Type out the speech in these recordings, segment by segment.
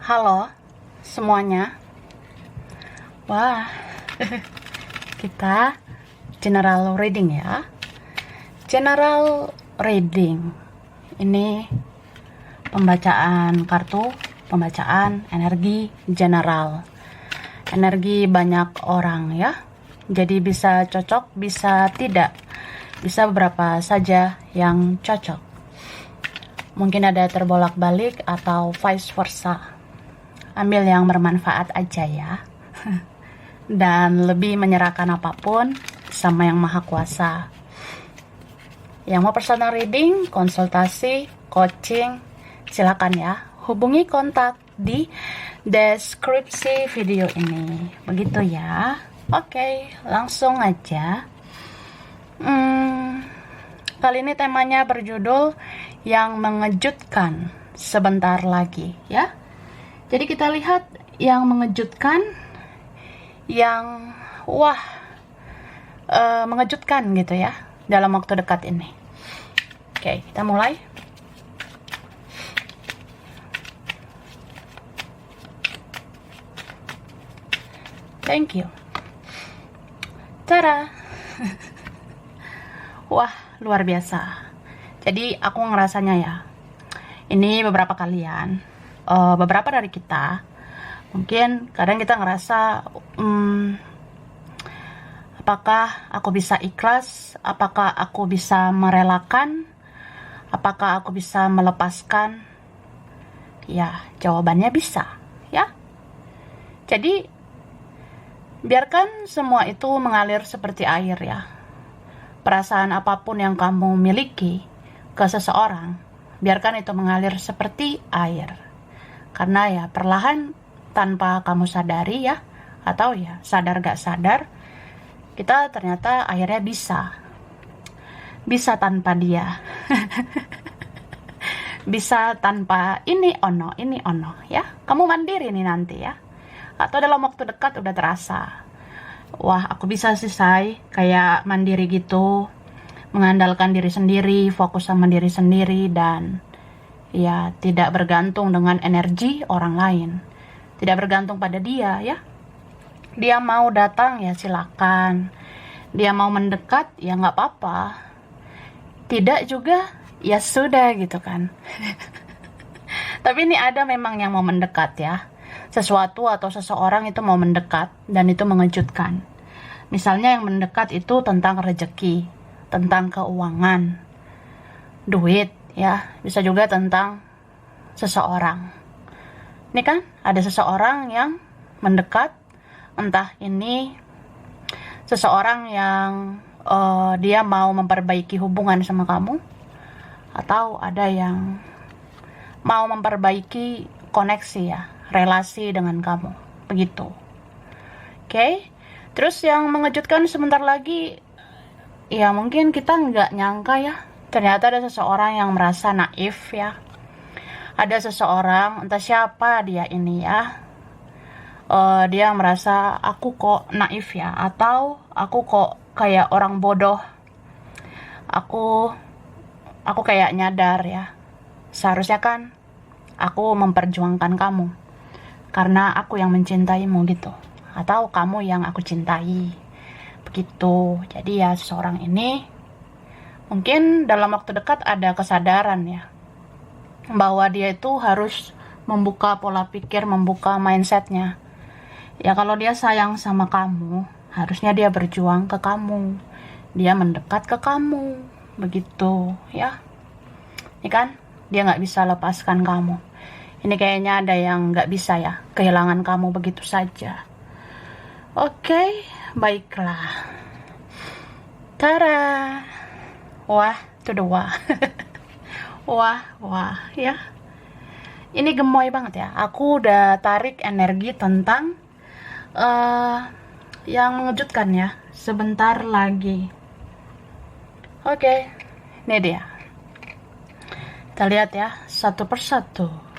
Halo semuanya. Wah, kita general reading ya. General reading. Ini pembacaan kartu, pembacaan energi general. Energi banyak orang ya. Jadi bisa cocok, bisa tidak. Bisa beberapa saja yang cocok. Mungkin ada terbolak-balik atau vice versa. Ambil yang bermanfaat aja ya. Dan lebih menyerahkan apapun sama yang maha kuasa. Yang mau personal reading, konsultasi, coaching, silakan ya. Hubungi kontak di deskripsi video ini. Begitu ya. Oke, langsung aja. Kali ini temanya berjudul yang mengejutkan sebentar lagi ya. Jadi kita lihat yang mengejutkan, yang mengejutkan gitu ya dalam waktu dekat ini. Oke, kita mulai. Thank you. Tada. Wah, luar biasa. Jadi aku ngerasanya ya, ini beberapa kalian, beberapa dari kita, mungkin kadang kita ngerasa, apakah aku bisa ikhlas? Apakah aku bisa merelakan? Apakah aku bisa melepaskan? Ya, jawabannya bisa, ya. Jadi, biarkan semua itu mengalir seperti air ya. Perasaan apapun yang kamu miliki ke seseorang, biarkan itu mengalir seperti air. Karena ya perlahan tanpa kamu sadari ya, atau ya sadar gak sadar, kita ternyata akhirnya bisa tanpa dia. Bisa tanpa ini ono ya. Kamu mandiri nih nanti ya. Atau dalam waktu dekat udah terasa, wah aku bisa selesai kayak mandiri gitu, mengandalkan diri sendiri, fokus sama diri sendiri, dan ya tidak bergantung dengan energi orang lain, tidak bergantung pada dia ya. Dia mau datang ya silakan, dia mau mendekat ya nggak apa-apa, tidak juga ya sudah gitu kan. Tapi ini ada memang yang mau mendekat ya. Sesuatu atau seseorang itu mau mendekat dan itu mengejutkan. Misalnya yang mendekat itu tentang rezeki, tentang keuangan, duit ya, bisa juga tentang seseorang. Ini kan ada seseorang yang mendekat, entah ini seseorang yang dia mau memperbaiki hubungan sama kamu, atau ada yang mau memperbaiki koneksi ya, relasi dengan kamu, begitu. Oke, terus yang mengejutkan sebentar lagi, ya mungkin kita nggak nyangka ya, ternyata ada seseorang yang merasa naif ya. Ada seseorang, entah siapa dia ini ya, dia merasa aku kok naif ya, atau aku kok kayak orang bodoh. Aku kayak nyadar ya, seharusnya kan aku memperjuangkan kamu karena aku yang mencintaimu gitu, atau kamu yang aku cintai, begitu. Jadi ya seseorang ini mungkin dalam waktu dekat ada kesadaran ya, bahwa dia itu harus membuka pola pikir, membuka mindsetnya. Ya kalau dia sayang sama kamu, harusnya dia berjuang ke kamu, dia mendekat ke kamu, begitu ya. Ini kan dia nggak bisa lepaskan kamu. Ini kayaknya ada yang nggak bisa ya, kehilangan kamu begitu saja. Oke, baiklah. Tara. Wah, itu dua. Wah, ya. Ini gemoy banget ya. Aku udah tarik energi tentang yang mengejutkan ya. Sebentar lagi. Oke, ini dia. Kita lihat ya, satu persatu.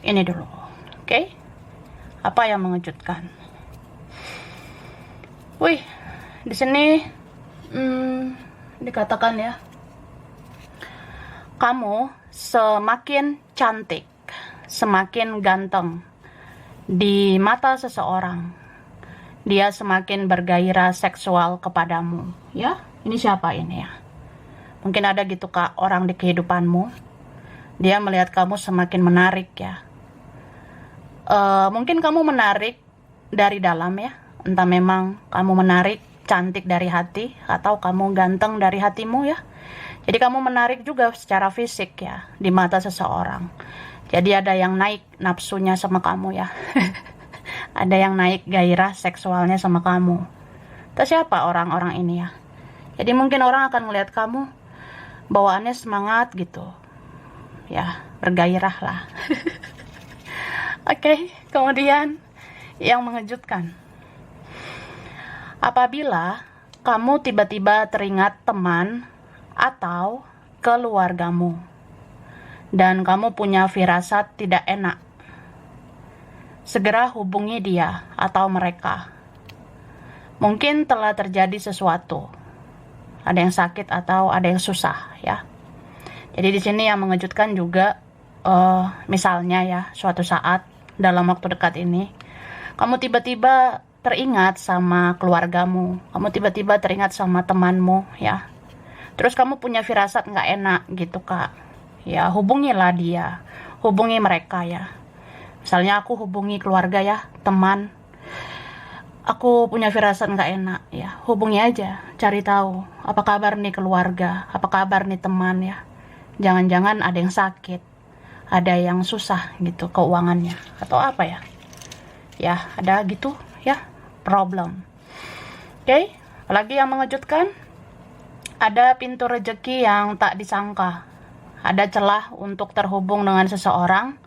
Ini dulu, oke? Apa yang mengejutkan? Wih, di sini dikatakan ya, kamu semakin cantik, semakin ganteng di mata seseorang, dia semakin bergairah seksual kepadamu. Ya, ini siapa ini ya? Mungkin ada gitu Kak, orang di kehidupanmu, dia melihat kamu semakin menarik ya. Mungkin kamu menarik dari dalam ya, entah memang kamu menarik cantik dari hati, atau kamu ganteng dari hatimu ya. Jadi kamu menarik juga secara fisik ya, di mata seseorang. Jadi ada yang naik nafsunya sama kamu ya. Ada yang naik gairah seksualnya sama kamu. Itu siapa orang-orang ini ya? Jadi mungkin orang akan melihat kamu bawaannya semangat gitu. Ya, bergairah lah. Oke, kemudian yang mengejutkan. Apabila kamu tiba-tiba teringat teman atau keluargamu dan kamu punya firasat tidak enak, segera hubungi dia atau mereka. Mungkin telah terjadi sesuatu, ada yang sakit atau ada yang susah ya. Jadi di sini yang mengejutkan juga, misalnya ya, suatu saat dalam waktu dekat ini kamu tiba-tiba teringat sama keluargamu, kamu tiba-tiba teringat sama temanmu ya. Terus kamu punya firasat nggak enak gitu Kak. Ya, hubungilah dia, hubungi mereka ya. Misalnya aku hubungi keluarga ya, teman, aku punya firasat nggak enak ya, hubungi aja, cari tahu apa kabar nih keluarga, apa kabar nih teman ya. Jangan-jangan ada yang sakit, ada yang susah gitu keuangannya, atau apa ya. Ya, ada gitu ya, problem. Oke, apalagi yang mengejutkan? Ada pintu rezeki yang tak disangka. Ada celah untuk terhubung dengan seseorang,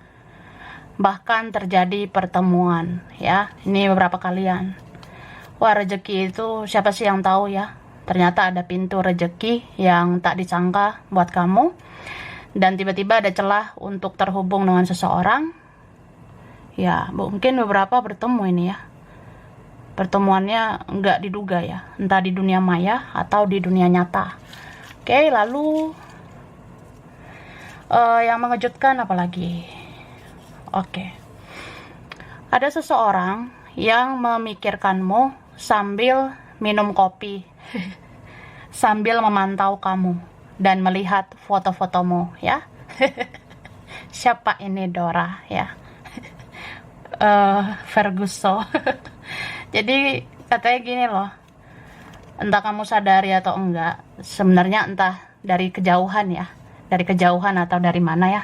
bahkan terjadi pertemuan ya. Ini beberapa kalian. Wah, rezeki itu siapa sih yang tahu ya? Ternyata ada pintu rezeki yang tak disangka buat kamu, dan tiba-tiba ada celah untuk terhubung dengan seseorang. Ya, mungkin beberapa bertemu ini ya. Pertemuannya nggak diduga ya, entah di dunia maya atau di dunia nyata. Oke, lalu yang mengejutkan apalagi? Oke, ada seseorang yang memikirkanmu sambil minum kopi, sambil memantau kamu dan melihat foto-fotomu ya. Siapa ini? Dora ya. Ferguson. Jadi katanya gini loh, entah kamu sadari atau enggak, sebenarnya entah dari kejauhan ya, dari kejauhan atau dari mana ya,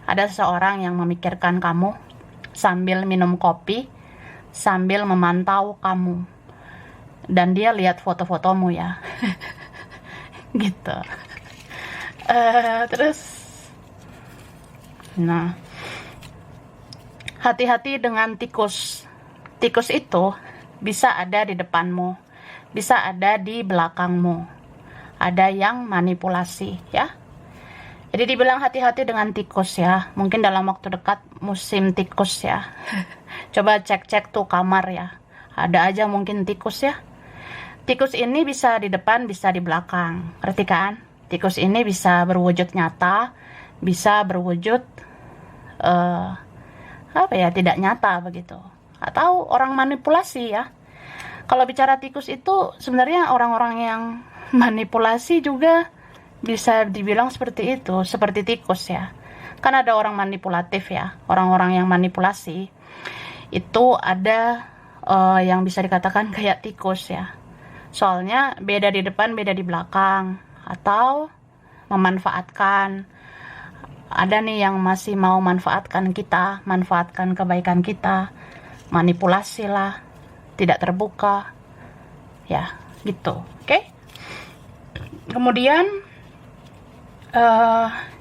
ada seseorang yang memikirkan kamu sambil minum kopi, sambil memantau kamu, dan dia lihat foto-fotomu ya. Gitu. Terus, nah, hati-hati dengan tikus. Tikus itu bisa ada di depanmu, bisa ada di belakangmu. Ada yang manipulasi ya. Jadi dibilang hati-hati dengan tikus ya. Mungkin dalam waktu dekat musim tikus ya. Coba cek-cek tuh kamar ya. Ada aja mungkin tikus ya. Tikus ini bisa di depan, bisa di belakang. Ngerti kan? Tikus ini bisa berwujud nyata, bisa berwujud apa ya, tidak nyata begitu. Atau orang manipulasi ya. Kalau bicara tikus itu sebenarnya orang-orang yang manipulasi juga bisa dibilang seperti itu, seperti tikus ya. Kan ada orang manipulatif ya, orang-orang yang manipulasi itu ada yang bisa dikatakan kayak tikus ya. Soalnya beda di depan, beda di belakang, atau memanfaatkan. Ada nih yang masih mau manfaatkan kita, manfaatkan kebaikan kita, manipulasi lah, tidak terbuka ya, gitu. Oke. Kemudian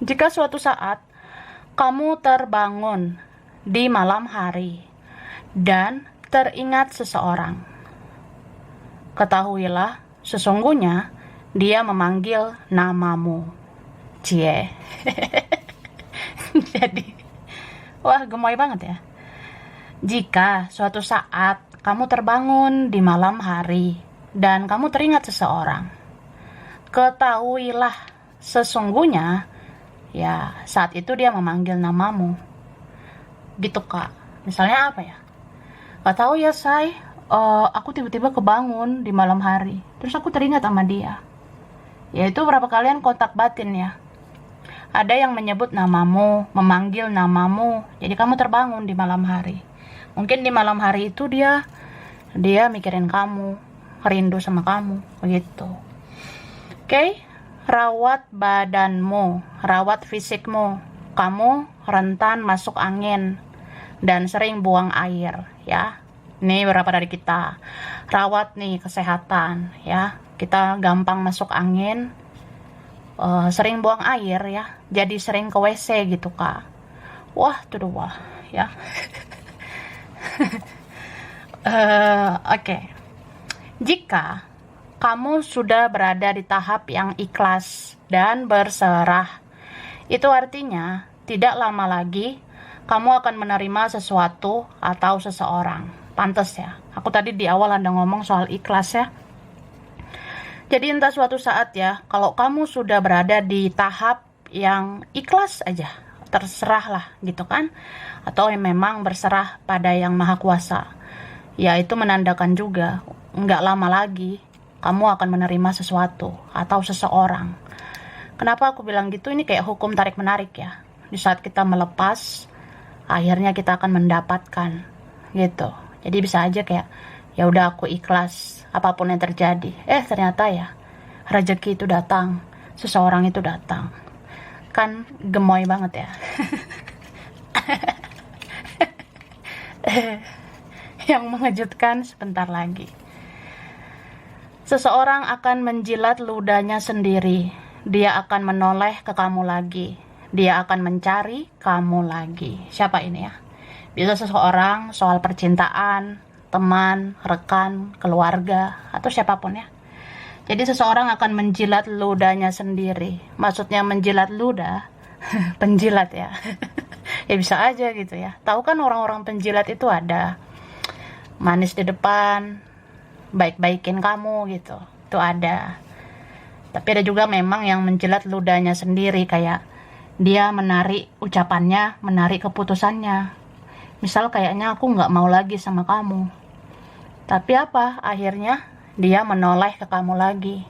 jika suatu saat kamu terbangun di malam hari dan teringat seseorang, ketahuilah sesungguhnya dia memanggil namamu. Cie. Jadi, wah, gemoy banget ya. Jika suatu saat kamu terbangun di malam hari dan kamu teringat seseorang, ketahuilah sesungguhnya ya saat itu dia memanggil namamu. gitu Kak. Misalnya apa ya? Gak tahu ya say, aku tiba-tiba kebangun di malam hari, terus aku teringat sama dia. Ya itu berapa kalian kontak batin ya. Ada yang menyebut namamu, memanggil namamu, jadi kamu terbangun di malam hari. Mungkin di malam hari itu dia mikirin kamu, rindu sama kamu, begitu. Oke, rawat badanmu, rawat fisikmu. Kamu rentan masuk angin dan sering buang air, ya. Ini beberapa dari kita. Rawat nih kesehatan, ya. Kita gampang masuk angin, sering buang air, ya. Jadi sering ke WC gitu, Kak. Wah, tuh wah, ya. Oke. Jika kamu sudah berada di tahap yang ikhlas dan berserah, itu artinya tidak lama lagi kamu akan menerima sesuatu atau seseorang. Pantes ya, aku tadi di awal ada ngomong soal ikhlas ya. Jadi entah suatu saat ya, kalau kamu sudah berada di tahap yang ikhlas aja, terserah lah gitu kan, atau yang memang berserah pada yang maha kuasa, ya itu menandakan juga nggak lama lagi kamu akan menerima sesuatu atau seseorang. Kenapa aku bilang gitu? Ini kayak hukum tarik menarik ya. Di saat kita melepas, akhirnya kita akan mendapatkan gitu. Jadi bisa aja kayak ya udah aku ikhlas apapun yang terjadi. Ternyata ya rezeki itu datang, seseorang itu datang. Kan gemoy banget ya. Yang mengejutkan sebentar lagi. Seseorang akan menjilat ludahnya sendiri. Dia akan menoleh ke kamu lagi. Dia akan mencari kamu lagi. Siapa ini ya? Bisa seseorang, soal percintaan, teman, rekan, keluarga, atau siapapun ya. Jadi seseorang akan menjilat ludahnya sendiri. Maksudnya menjilat ludah, penjilat ya. Ya bisa aja gitu ya. Tahu kan orang-orang penjilat itu ada manis di depan, baik-baikin kamu gitu. Itu ada. Tapi ada juga memang yang menjilat ludahnya sendiri, kayak dia menarik ucapannya, menarik keputusannya. Misal kayaknya aku nggak mau lagi sama kamu. Tapi apa? Akhirnya dia menoleh ke kamu lagi.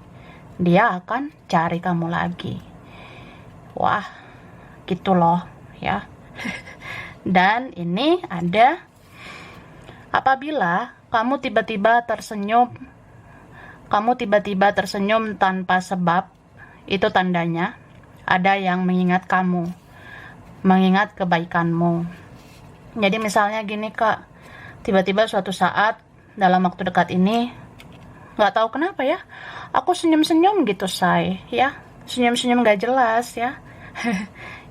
Dia akan cari kamu lagi. Wah, gitu loh ya. Dan ini ada apabila kamu tiba-tiba tersenyum tanpa sebab, itu tandanya ada yang mengingat kamu, mengingat kebaikanmu. Jadi misalnya gini Kak, tiba-tiba suatu saat dalam waktu dekat ini, nggak tahu kenapa ya, aku senyum-senyum gitu say, ya, senyum-senyum gak jelas ya.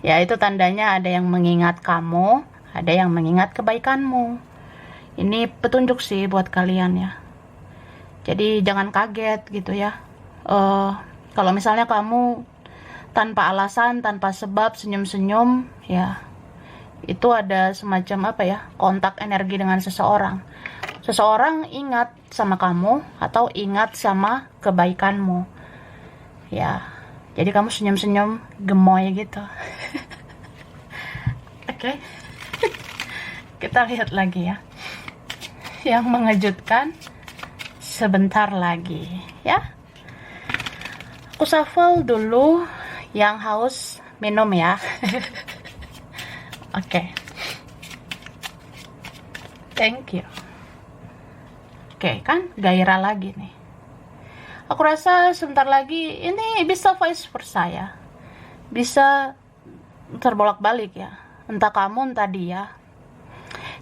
Ya itu tandanya ada yang mengingat kamu, ada yang mengingat kebaikanmu. Ini petunjuk sih buat kalian ya. Jadi jangan kaget gitu ya. Kalau misalnya kamu tanpa alasan, tanpa sebab senyum-senyum, ya itu ada semacam apa ya, kontak energi dengan seseorang. Seseorang ingat sama kamu atau ingat sama kebaikanmu. Ya, jadi kamu senyum-senyum gemoy gitu. Oke. Kita lihat lagi ya. Yang mengejutkan sebentar lagi ya. Aku shuffle dulu, yang haus minum ya. Oke. Thank you. Oke, kan gairah lagi nih. Aku rasa sebentar lagi ini bisa vice versa ya. Bisa terbolak-balik ya. Entah kamu, entah dia.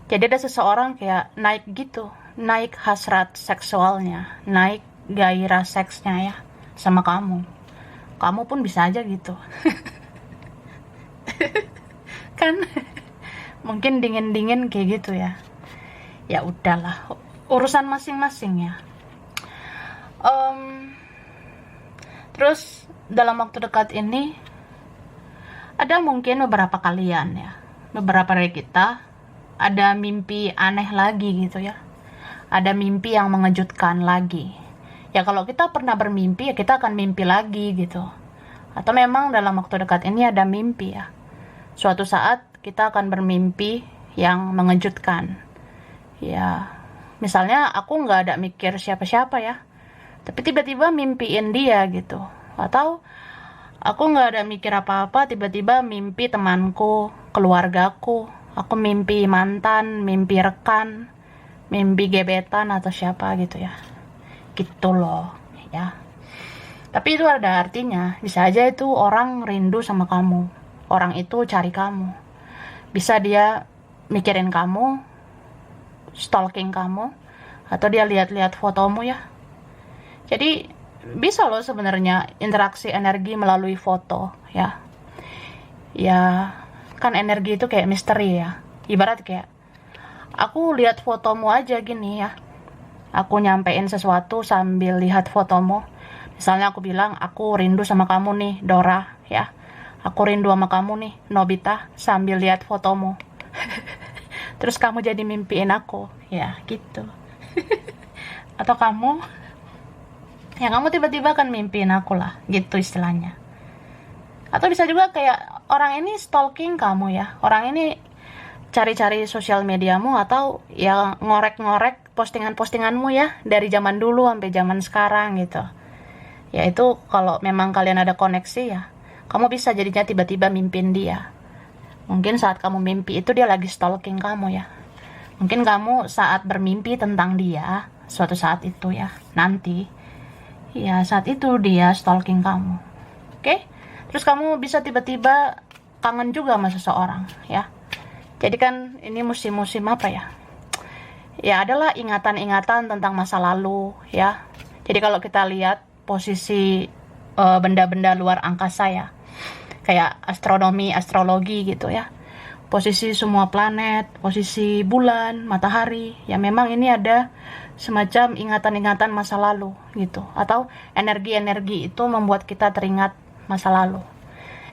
Jadi ada seseorang kayak naik gitu. Naik hasrat seksualnya. Naik gairah seksnya ya. Sama kamu. Kamu pun bisa aja gitu. Kan mungkin dingin-dingin kayak gitu ya. Ya udahlah, urusan masing-masing ya. Terus dalam waktu dekat ini ada mungkin beberapa kalian ya, beberapa dari kita ada mimpi aneh lagi gitu ya. Ada mimpi yang mengejutkan lagi. Ya kalau kita pernah bermimpi ya kita akan mimpi lagi gitu. Atau memang dalam waktu dekat ini ada mimpi ya. Suatu saat kita akan bermimpi yang mengejutkan. Ya, misalnya aku nggak ada mikir siapa-siapa ya, tapi tiba-tiba mimpiin dia gitu. Atau aku nggak ada mikir apa-apa, tiba-tiba mimpi temanku, keluargaku. Aku mimpi mantan, mimpi rekan, mimpi gebetan atau siapa gitu ya. Gitu loh, ya. Tapi itu ada artinya. Bisa aja itu orang rindu sama kamu. Orang itu cari kamu. Bisa dia mikirin kamu, stalking kamu, atau dia lihat-lihat fotomu ya. Jadi bisa loh sebenarnya interaksi energi melalui foto ya. Ya, kan energi itu kayak misteri ya. Ibarat kayak aku lihat fotomu aja gini ya. Aku nyampein sesuatu sambil lihat fotomu. Misalnya aku bilang, aku rindu sama kamu nih, Dora, ya. Aku rindu sama kamu nih, Nobita, sambil lihat fotomu. Terus kamu jadi mimpiin aku, ya, gitu. Atau kamu, ya kamu tiba-tiba kan mimpiin aku lah, gitu istilahnya. Atau bisa juga kayak, orang ini stalking kamu ya. Orang ini cari-cari sosial mediamu atau ya ngorek-ngorek postingan-postinganmu ya. Dari zaman dulu sampai zaman sekarang gitu. Ya itu kalau memang kalian ada koneksi ya, kamu bisa jadinya tiba-tiba mimpin dia. Mungkin saat kamu mimpi itu dia lagi stalking kamu ya. Mungkin kamu saat bermimpi tentang dia, suatu saat itu ya, nanti. Ya saat itu dia stalking kamu. Oke? Terus kamu bisa tiba-tiba kangen juga sama seseorang ya. Jadi kan ini musim-musim apa ya? Ya adalah ingatan-ingatan tentang masa lalu ya. Jadi kalau kita lihat posisi benda-benda luar angkasa ya, kayak astronomi, astrologi gitu ya, posisi semua planet, posisi bulan, matahari, ya memang ini ada semacam ingatan-ingatan masa lalu gitu, atau energi-energi itu membuat kita teringat masa lalu,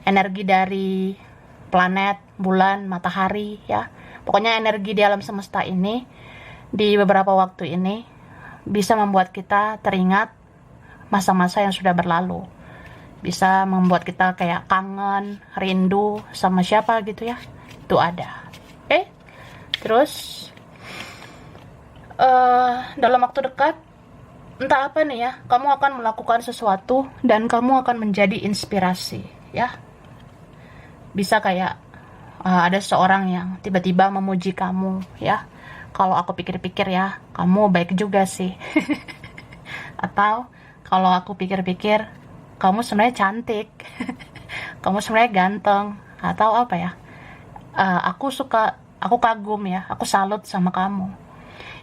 energi dari planet, bulan, matahari ya, pokoknya energi di alam semesta ini di beberapa waktu ini bisa membuat kita teringat masa-masa yang sudah berlalu, bisa membuat kita kayak kangen, rindu sama siapa gitu ya, itu ada. Oke? Terus dalam waktu dekat, entah apa nih ya, kamu akan melakukan sesuatu dan kamu akan menjadi inspirasi ya. Bisa kayak ada seorang yang tiba-tiba memuji kamu ya. Kalau aku pikir-pikir ya, kamu baik juga sih. Atau kalau aku pikir-pikir, kamu sebenarnya cantik, kamu sebenarnya ganteng, atau apa ya? Aku kagum ya, aku salut sama kamu.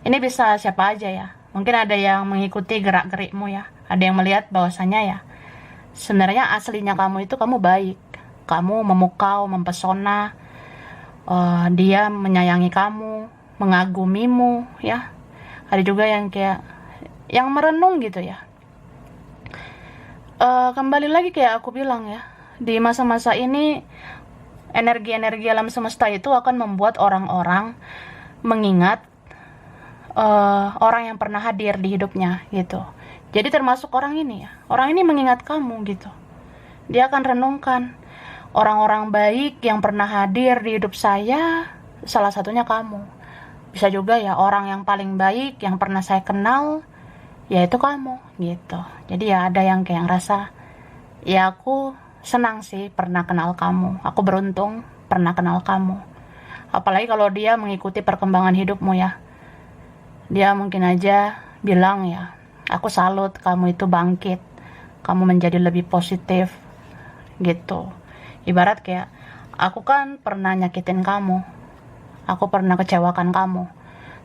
Ini bisa siapa aja ya. Mungkin ada yang mengikuti gerak-gerikmu ya. Ada yang melihat bahwasanya ya, sebenarnya aslinya kamu itu kamu baik, kamu memukau, mempesona. Dia menyayangi kamu, mengagumimu ya. Ada juga yang kayak yang merenung gitu ya. Kembali lagi kayak aku bilang ya, di masa-masa ini energi-energi alam semesta itu akan membuat orang-orang mengingat orang yang pernah hadir di hidupnya gitu. Jadi termasuk orang ini ya, orang ini mengingat kamu gitu. Dia akan renungkan orang-orang baik yang pernah hadir di hidup saya, salah satunya kamu. Bisa juga ya orang yang paling baik yang pernah saya kenal, yaitu kamu gitu. Jadi ya ada yang kayak ngerasa, ya aku senang sih pernah kenal kamu, aku beruntung pernah kenal kamu. Apalagi kalau dia mengikuti perkembangan hidupmu ya, dia mungkin aja bilang ya, aku salut kamu itu bangkit, kamu menjadi lebih positif gitu. Ibarat kayak, aku kan pernah nyakitin kamu, aku pernah kecewakan kamu,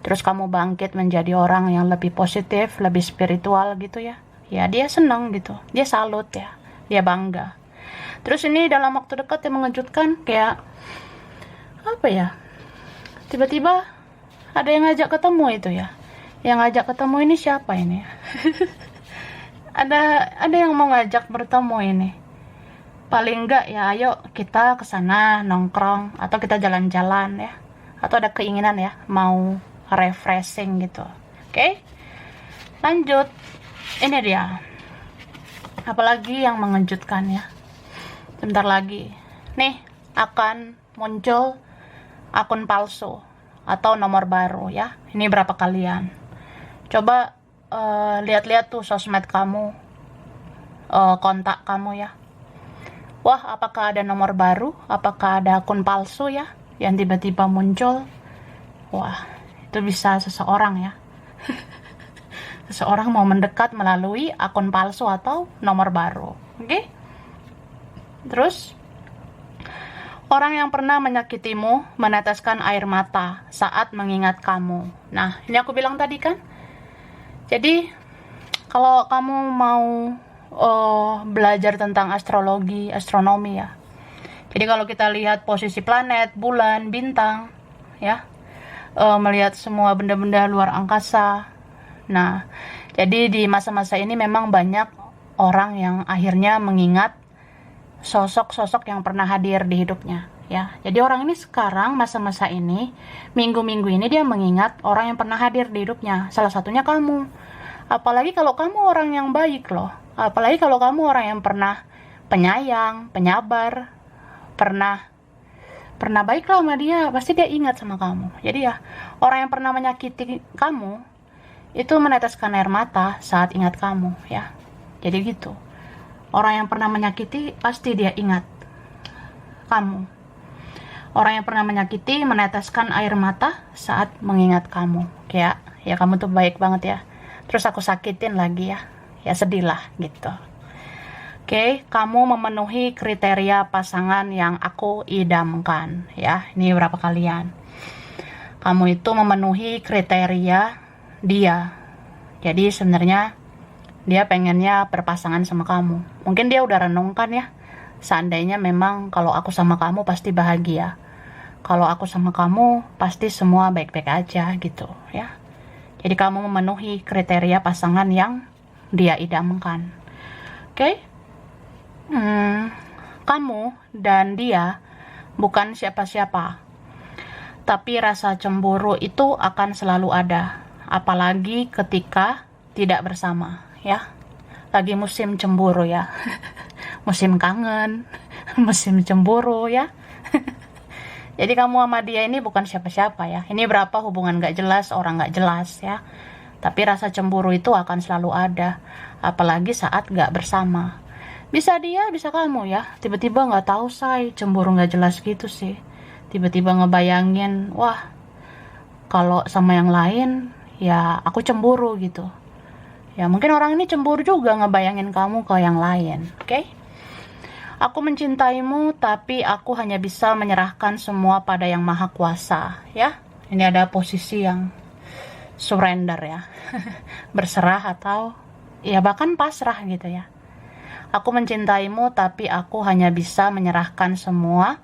terus kamu bangkit menjadi orang yang lebih positif, lebih spiritual gitu ya. Ya dia senang gitu, dia salut ya, dia bangga. Terus ini dalam waktu dekat yang mengejutkan kayak apa ya, tiba-tiba ada yang ngajak ketemu itu ya. Yang ngajak ketemu ini siapa ini? ada yang mau ngajak bertemu ini. Paling enggak ya ayo kita kesana nongkrong atau kita jalan-jalan ya. Atau ada keinginan ya mau refreshing gitu. Oke? Lanjut. Ini dia. Apalagi yang mengejutkan ya. Sebentar lagi. Nih akan muncul akun palsu atau nomor baru ya. Ini berapa kalian? Coba lihat-lihat tuh sosmed kamu, kontak kamu ya. Wah, apakah ada nomor baru? Apakah ada akun palsu ya yang tiba-tiba muncul? Wah, itu bisa seseorang ya. Seseorang mau mendekat melalui akun palsu atau nomor baru. Oke? Terus, orang yang pernah menyakitimu meneteskan air mata saat mengingat kamu. Nah, ini aku bilang tadi kan. Jadi, kalau kamu mau belajar tentang astrologi, astronomi ya. Jadi kalau kita lihat posisi planet, bulan, bintang, ya, melihat semua benda-benda luar angkasa. Nah, jadi di masa-masa ini memang banyak orang yang akhirnya mengingat sosok-sosok yang pernah hadir di hidupnya. Ya, jadi orang ini sekarang masa-masa ini, minggu-minggu ini dia mengingat orang yang pernah hadir di hidupnya. Salah satunya kamu. Apalagi kalau kamu orang yang baik loh. Apalagi kalau kamu orang yang pernah penyayang, penyabar, pernah baik lah sama dia, pasti dia ingat sama kamu. Jadi ya, orang yang pernah menyakiti kamu itu meneteskan air mata saat ingat kamu ya. Jadi gitu. Orang yang pernah menyakiti pasti dia ingat kamu. Orang yang pernah menyakiti meneteskan air mata saat mengingat kamu. Kayak ya kamu tuh baik banget ya. Terus aku sakitin lagi ya. Ya sedih lah gitu. Oke, kamu memenuhi kriteria pasangan yang aku idamkan ya. Ini berapa kalian? Kamu itu memenuhi kriteria dia. Jadi sebenarnya dia pengennya berpasangan sama kamu. Mungkin dia udah renungkan ya. Seandainya memang kalau aku sama kamu pasti bahagia. Kalau aku sama kamu pasti semua baik-baik aja gitu ya. Jadi kamu memenuhi kriteria pasangan yang dia idamkan. Oke? Kamu dan dia bukan siapa-siapa. Tapi rasa cemburu itu akan selalu ada. Apalagi ketika tidak bersama, ya. Lagi musim cemburu ya. Musim kangen, musim cemburu ya. Jadi kamu sama dia ini bukan siapa-siapa ya. Ini berapa hubungan gak jelas, orang gak jelas ya. Tapi rasa cemburu itu akan selalu ada. Apalagi saat gak bersama. Bisa dia, bisa kamu ya. Tiba-tiba gak tahu say, cemburu gak jelas gitu sih. Tiba-tiba ngebayangin, wah, kalau sama yang lain, ya aku cemburu gitu. Ya mungkin orang ini cemburu juga ngebayangin kamu ke yang lain. Oke? Aku mencintaimu, tapi aku hanya bisa menyerahkan semua pada Yang Maha Kuasa. Ya, ini ada posisi yang surrender ya. Berserah atau ya bahkan pasrah gitu ya. Aku mencintaimu, tapi aku hanya bisa menyerahkan semua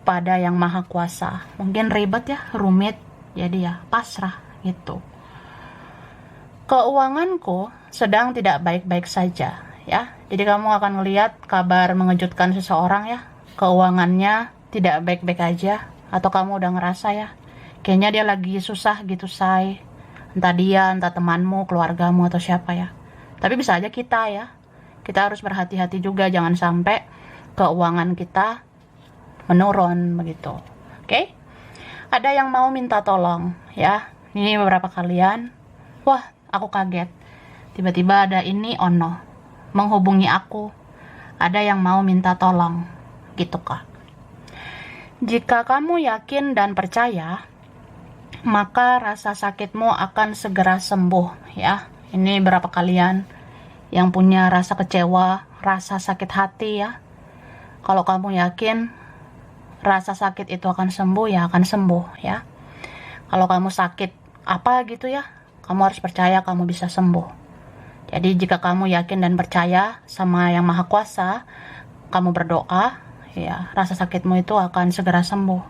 pada Yang Maha Kuasa. Mungkin ribet ya, rumit, jadi ya pasrah gitu. Keuanganku sedang tidak baik-baik saja ya. Jadi kamu akan melihat kabar mengejutkan seseorang ya. Keuangannya tidak baik-baik aja. Atau kamu udah ngerasa ya, kayaknya dia lagi susah gitu say. Entah dia, entah temanmu, keluargamu, atau siapa ya. Tapi bisa aja kita ya. Kita harus berhati-hati juga, jangan sampai keuangan kita menurun begitu. Oke? Ada yang mau minta tolong ya. Ini beberapa kalian. Wah, aku kaget. Tiba-tiba ada ini ono menghubungi aku. Ada yang mau minta tolong. Gitu Kak. Jika kamu yakin dan percaya, maka rasa sakitmu akan segera sembuh ya. Ini berapa kalian yang punya rasa kecewa, rasa sakit hati ya. Kalau kamu yakin rasa sakit itu akan sembuh, ya akan sembuh ya. Kalau kamu sakit apa gitu ya, kamu harus percaya kamu bisa sembuh. Jadi jika kamu yakin dan percaya sama Yang Maha Kuasa, kamu berdoa, ya rasa sakitmu itu akan segera sembuh.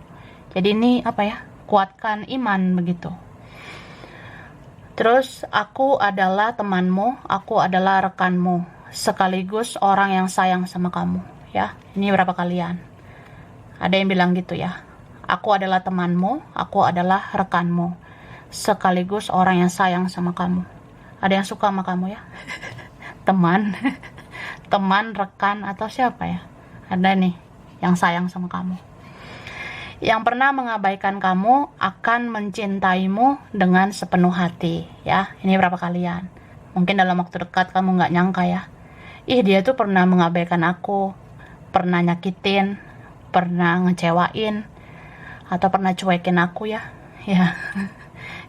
Jadi ini apa ya, kuatkan iman begitu. Terus aku adalah temanmu, aku adalah rekanmu, sekaligus orang yang sayang sama kamu ya. Ini berapa kalian? Ada yang bilang gitu ya. Aku adalah temanmu, aku adalah rekanmu, sekaligus orang yang sayang sama kamu. Ada yang suka sama kamu ya? Teman, teman, rekan, atau siapa ya? Ada nih yang sayang sama kamu. Yang pernah mengabaikan kamu akan mencintaimu dengan sepenuh hati, ya. Ini berapa kalian? Mungkin dalam waktu dekat kamu nggak nyangka ya. Ih, dia tuh pernah mengabaikan aku, pernah nyakitin, pernah ngecewain, atau pernah cuekin aku ya. Ya,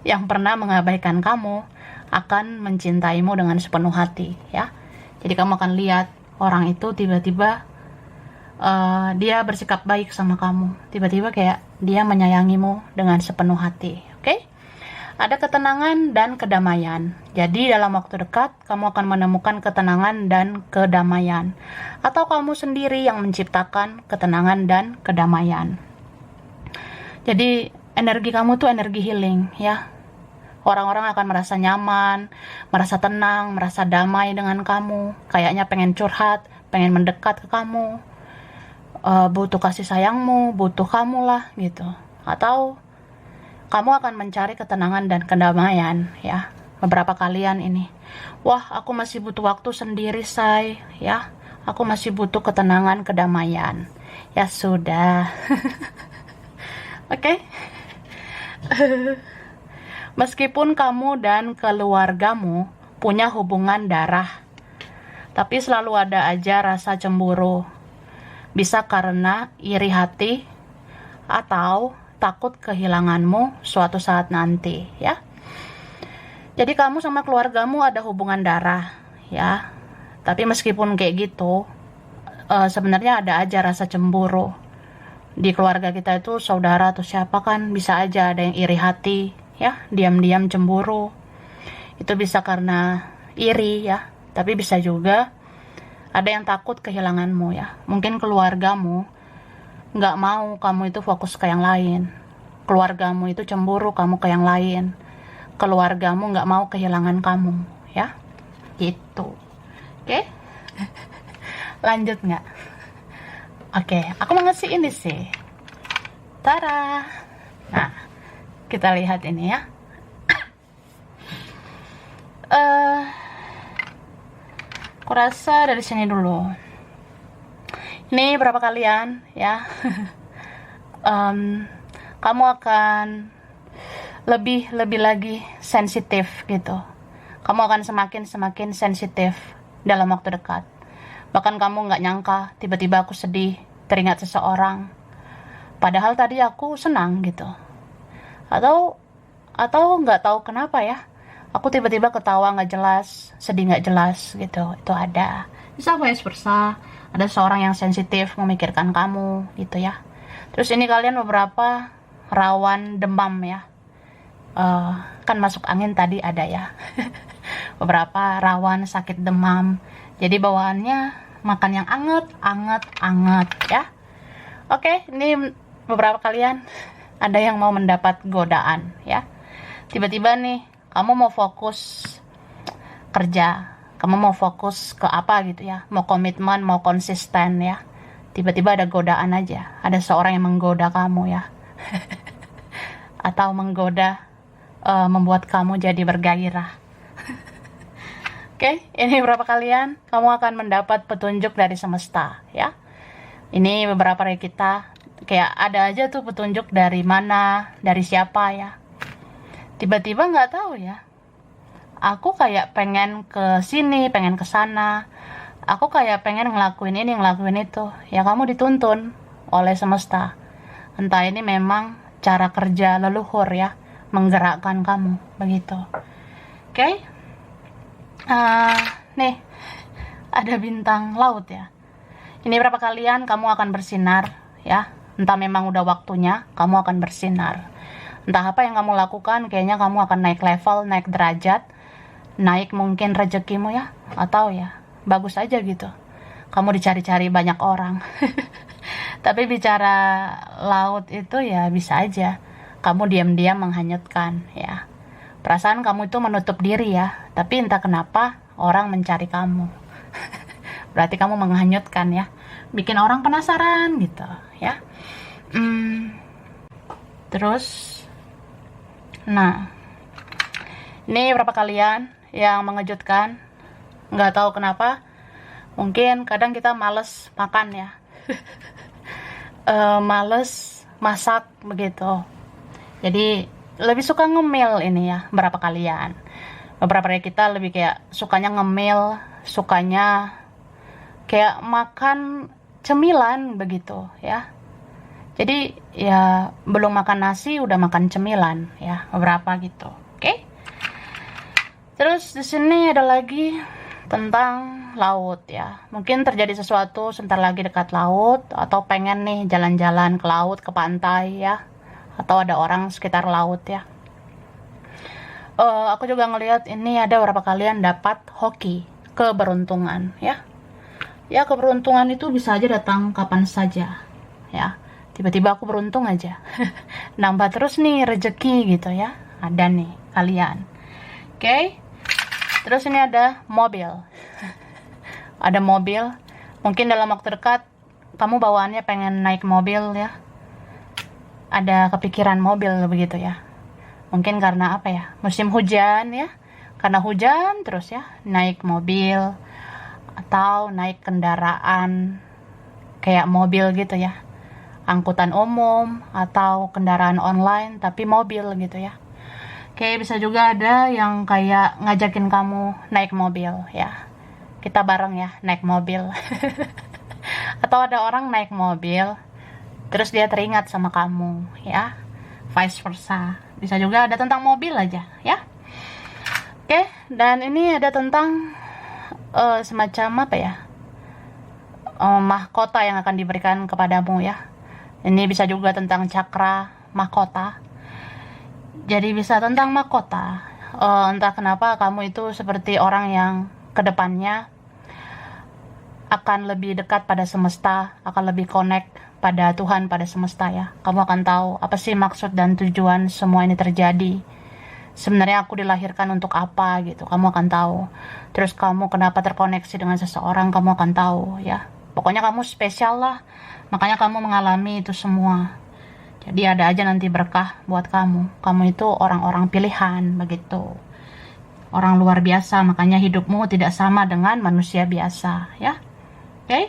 yang pernah mengabaikan kamu akan mencintaimu dengan sepenuh hati, ya. Jadi kamu akan lihat orang itu tiba-tiba dia bersikap baik sama kamu. Tiba-tiba kayak dia menyayangimu dengan sepenuh hati. Oke? Ada ketenangan dan kedamaian. Jadi dalam waktu dekat kamu akan menemukan ketenangan dan kedamaian. Atau kamu sendiri yang menciptakan ketenangan dan kedamaian. Jadi energi kamu tuh energi healing, ya. Orang-orang akan merasa nyaman, merasa tenang, merasa damai dengan kamu. Kayaknya pengen curhat, pengen mendekat ke kamu. Butuh kasih sayangmu, butuh kamu lah gitu. Atau kamu akan mencari ketenangan dan kedamaian, ya. Beberapa kalian ini, wah aku masih butuh waktu sendiri say, ya. Aku masih butuh ketenangan, kedamaian. Ya sudah. Oke. Meskipun kamu dan keluargamu punya hubungan darah, tapi selalu ada aja rasa cemburu. Bisa karena iri hati atau takut kehilanganmu suatu saat nanti, ya. Jadi kamu sama keluargamu ada hubungan darah, ya. Tapi meskipun kayak gitu, sebenarnya ada aja rasa cemburu. Di keluarga kita itu saudara atau siapa kan bisa aja ada yang iri hati, ya, diam-diam cemburu. Itu bisa karena iri, ya. Tapi bisa juga ada yang takut kehilanganmu, ya. Mungkin keluargamu nggak mau kamu itu fokus ke yang lain. Keluargamu itu cemburu kamu ke yang lain. Keluargamu nggak mau kehilangan kamu, ya. Gitu. Oke? Lanjut nggak? Oke, aku mau ngasih ini sih. Tara. Nah, kita lihat ini ya. Aku rasa dari sini dulu. Ini berapa kalian ya? Kamu akan lebih lagi sensitif gitu. Kamu akan semakin sensitif dalam waktu dekat. Bahkan kamu nggak nyangka tiba-tiba aku sedih teringat seseorang. Padahal tadi aku senang gitu. Atau nggak tahu kenapa ya. Aku tiba-tiba ketawa nggak jelas, sedih nggak jelas gitu. Itu ada. Bisa vice versa. Ada seorang yang sensitif memikirkan kamu gitu ya. Terus ini kalian beberapa rawan demam ya. Kan masuk angin tadi ada ya. Beberapa rawan sakit demam. Jadi bawaannya makan yang anget ya. Oke, ini beberapa kalian ada yang mau mendapat godaan ya. Tiba-tiba nih kamu mau fokus kerja, kamu mau fokus ke apa gitu ya, mau komitmen, mau konsisten ya. Tiba-tiba ada godaan aja, ada seorang yang menggoda kamu ya. Atau menggoda, membuat kamu jadi bergairah. Oke, ini beberapa kalian, kamu akan mendapat petunjuk dari semesta ya. Ini beberapa dari kita, kayak ada aja tuh petunjuk dari mana, dari siapa ya. Tiba-tiba nggak tahu ya, aku kayak pengen ke sini, pengen ke sana, aku kayak pengen ngelakuin ini, ngelakuin itu. Ya kamu dituntun oleh semesta. Entah ini memang cara kerja leluhur ya, menggerakkan kamu begitu. Oke. Nih ada bintang laut ya. Ini berapa kalian kamu akan bersinar ya. Entah memang udah waktunya kamu akan bersinar. Entah apa yang kamu lakukan, kayaknya kamu akan naik level, naik derajat, naik mungkin rezekimu ya, atau ya bagus aja gitu. Kamu dicari-cari banyak orang. Tapi bicara laut itu ya bisa aja kamu diam-diam menghanyutkan ya. Perasaan kamu itu menutup diri ya, tapi entah kenapa orang mencari kamu. Berarti kamu menghanyutkan ya, bikin orang penasaran gitu ya. Terus nah, ini berapa kalian yang mengejutkan? Nggak tahu kenapa. Mungkin kadang kita males makan ya. Males masak begitu. Jadi lebih suka ngemil ini ya, berapa kalian. Beberapa dari kita lebih kayak sukanya ngemil, sukanya kayak makan cemilan begitu ya. Jadi ya belum makan nasi udah makan cemilan ya, beberapa gitu. Oke. Terus di sini ada lagi tentang laut ya. Mungkin terjadi sesuatu sebentar lagi dekat laut, atau pengen nih jalan-jalan ke laut, ke pantai ya. Atau ada orang sekitar laut ya. Aku juga ngelihat ini ada beberapa kalian dapat hoki, keberuntungan ya. Ya, keberuntungan itu bisa aja datang kapan saja ya. Tiba-tiba aku beruntung aja. Nambah terus nih rezeki gitu ya. Ada nih kalian. Oke. Terus ini ada mobil. Ada mobil. Mungkin dalam waktu dekat kamu bawaannya pengen naik mobil ya. Ada kepikiran mobil begitu ya. Mungkin karena apa ya? Musim hujan ya. Karena hujan terus ya, naik mobil atau naik kendaraan kayak mobil gitu ya. Angkutan umum atau kendaraan online tapi mobil gitu ya. Oke, bisa juga ada yang kayak ngajakin kamu naik mobil ya. Kita bareng ya naik mobil. Atau ada orang naik mobil terus dia teringat sama kamu ya. Vice versa. Bisa juga ada tentang mobil aja ya. Oke, dan ini ada tentang semacam apa ya? Mahkota yang akan diberikan kepadamu ya. Ini bisa juga tentang cakra mahkota. Jadi bisa tentang mahkota. Entah kenapa kamu itu seperti orang yang kedepannya akan lebih dekat pada semesta, akan lebih connect pada Tuhan, pada semesta ya. Kamu akan tahu apa sih maksud dan tujuan semua ini terjadi. Sebenarnya aku dilahirkan untuk apa gitu, kamu akan tahu. Terus kamu kenapa terkoneksi dengan seseorang, kamu akan tahu ya. Pokoknya kamu spesial lah, makanya kamu mengalami itu semua. Jadi ada aja nanti berkah buat kamu. Kamu itu orang-orang pilihan begitu. Orang luar biasa, makanya hidupmu tidak sama dengan manusia biasa ya. Oke.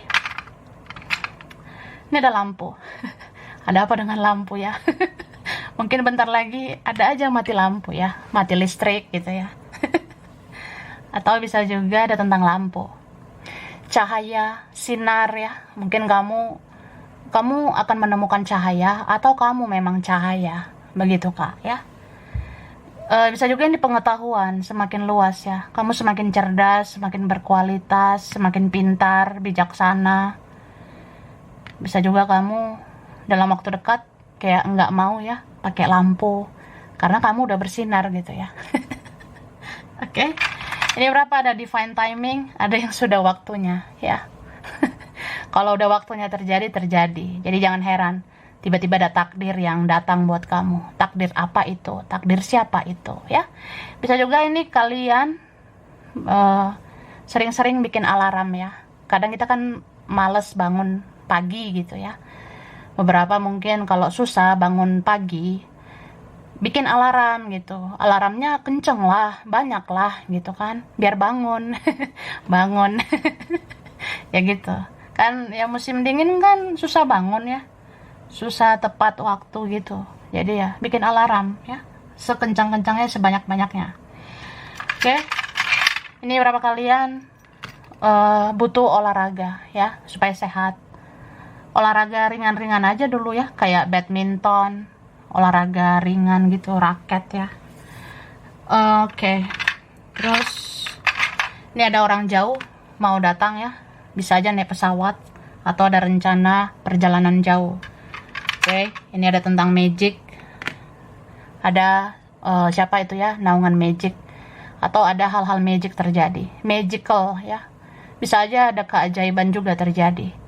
Ini ada lampu. Ada apa dengan lampu ya? Mungkin bentar lagi ada aja mati lampu ya, mati listrik gitu ya. Atau bisa juga ada tentang lampu. Cahaya, sinar ya. Mungkin kamu akan menemukan cahaya atau kamu memang cahaya, begitu Kak ya. Bisa juga ini pengetahuan semakin luas ya. Kamu semakin cerdas, semakin berkualitas, semakin pintar, bijaksana. Bisa juga kamu dalam waktu dekat kayak nggak mau ya pakai lampu karena kamu udah bersinar gitu ya. Oke. Ini berapa ada divine timing, ada yang sudah waktunya ya. Kalau udah waktunya terjadi, terjadi. Jadi jangan heran, tiba-tiba ada takdir yang datang buat kamu. Takdir apa itu? Takdir siapa itu? Ya, bisa juga ini kalian sering-sering bikin alarm ya. Kadang kita kan males bangun pagi gitu ya. Beberapa mungkin kalau susah bangun pagi, bikin alarm gitu. Alarmnya kenceng lah, banyak lah gitu kan, biar bangun, bangun. Ya gitu. Kan ya musim dingin kan susah bangun ya, susah tepat waktu gitu. Jadi ya bikin alarm ya, sekencang-kencangnya, sebanyak-banyaknya. Oke. Ini berapa kalian butuh olahraga ya supaya sehat. Olahraga ringan-ringan aja dulu ya, kayak badminton, olahraga ringan gitu, raket ya. Oke. Terus ini ada orang jauh mau datang ya. Bisa aja naik pesawat atau ada rencana perjalanan jauh. Oke, ini ada tentang magic. Ada siapa itu ya, naungan magic. Atau ada hal-hal magic terjadi. Magical ya. Bisa aja ada keajaiban juga terjadi.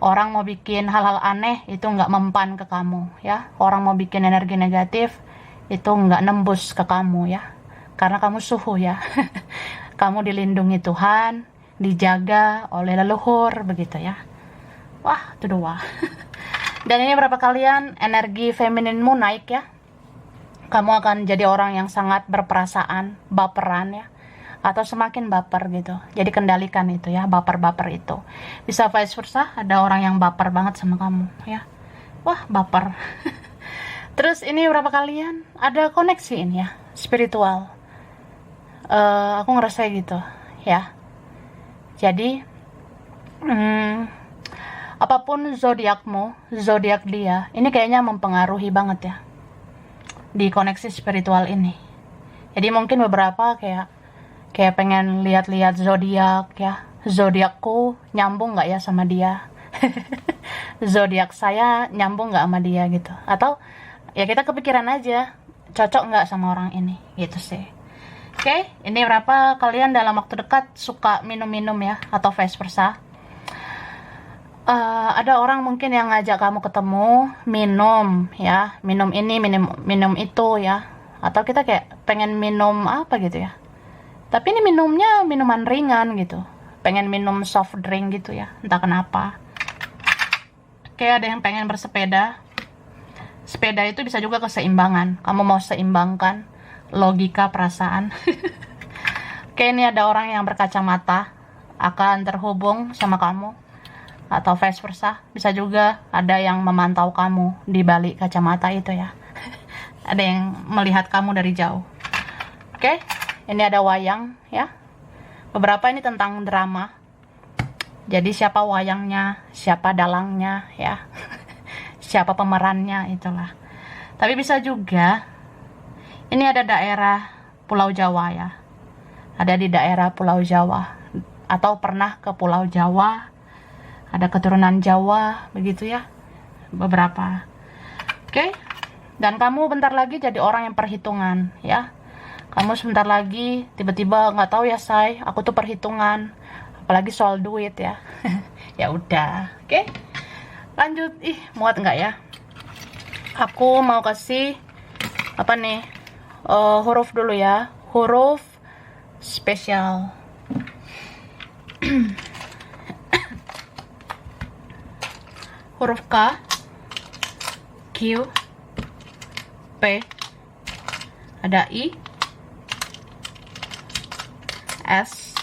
Orang mau bikin hal-hal aneh itu nggak mempan ke kamu ya. Orang mau bikin energi negatif itu nggak nembus ke kamu ya. Karena kamu suhu ya. Kamu dilindungi Tuhan, dijaga oleh leluhur begitu ya. Wah, itu dua. Dan ini berapa kalian energi femininmu naik ya. Kamu akan jadi orang yang sangat berperasaan, baperan ya. Atau semakin baper gitu. Jadi kendalikan itu ya, baper-baper itu. Bisa vice versa, ada orang yang baper banget sama kamu ya. Wah, baper. Terus ini berapa kalian ada koneksi ini ya, spiritual. Aku ngerasa gitu ya. Jadi apapun zodiakmu, zodiak dia, ini kayaknya mempengaruhi banget ya di koneksi spiritual ini. Jadi mungkin beberapa kayak pengen lihat-lihat zodiak ya, zodiakku nyambung nggak ya sama dia. Zodiak saya nyambung nggak sama dia gitu, atau ya kita kepikiran aja cocok nggak sama orang ini gitu sih. Oke, ini berapa kalian dalam waktu dekat suka minum-minum ya, atau vice versa. Ada orang mungkin yang ngajak kamu ketemu minum ya, minum ini minum itu ya, atau kita kayak pengen minum apa gitu ya, tapi ini minumnya minuman ringan gitu, pengen minum soft drink gitu ya, entah kenapa. Kayak ada yang pengen bersepeda. Sepeda itu bisa juga keseimbangan, kamu mau seimbangkan logika perasaan. Kayak ini ada orang yang berkacamata akan terhubung sama kamu, atau vice versa. Bisa juga ada yang memantau kamu di balik kacamata itu ya. Ada yang melihat kamu dari jauh. Oke, ini ada wayang ya. Beberapa ini tentang drama. Jadi siapa wayangnya, siapa dalangnya ya. Siapa pemerannya, itulah. Tapi bisa juga ini ada daerah Pulau Jawa ya. Ada di daerah Pulau Jawa, atau pernah ke Pulau Jawa, ada keturunan Jawa begitu ya, beberapa. Oke. Dan kamu bentar lagi jadi orang yang perhitungan ya. Kamu sebentar lagi tiba-tiba nggak tahu ya say, aku tuh perhitungan, apalagi soal duit ya. Ya udah, oke. Lanjut. Muat nggak ya? Aku mau kasih apa nih? Huruf dulu ya, huruf spesial. Huruf K, Q, P, ada I, S,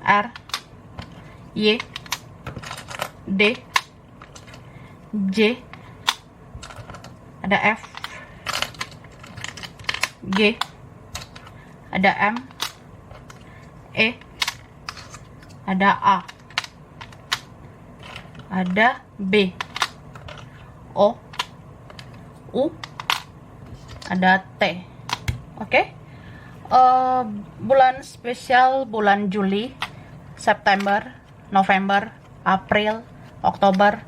R, Y, D, J, ada F, G, ada M, E, ada A, ada B, O, U, ada T. Oke. Bulan spesial bulan Juli, September, November, April, Oktober,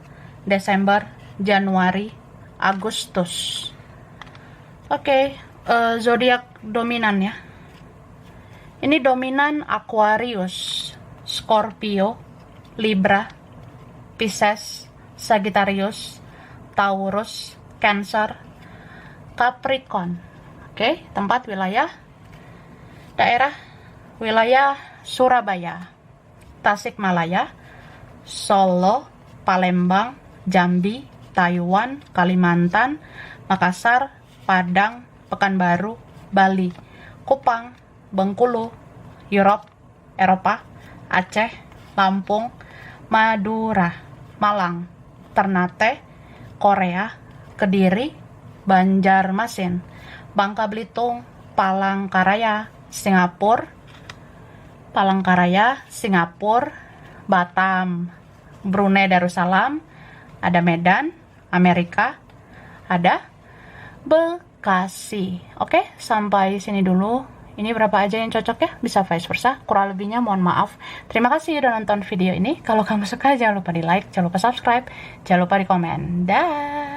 Desember, Januari, Agustus. Oke. Zodiak dominan ya. Ini dominan Aquarius, Scorpio, Libra, Pisces, Sagittarius, Taurus, Cancer, Capricorn. Oke, tempat wilayah, daerah, wilayah Surabaya, Tasikmalaya, Solo, Palembang, Jambi, Taiwan, Kalimantan, Makassar, Padang, Pekanbaru, Bali, Kupang, Bengkulu, Eropa, Aceh, Lampung, Madura, Malang, Ternate, Korea, Kediri, Banjarmasin, Bangka Belitung, Palangkaraya, Singapura, Batam, Brunei Darussalam, ada Medan, Amerika, ada Bekasi. Oke, sampai sini dulu. Ini berapa aja yang cocok ya, bisa vice versa. Kurang lebihnya mohon maaf. Terima kasih udah nonton video ini. Kalau kamu suka jangan lupa di like, jangan lupa subscribe, jangan lupa di komen. Dah.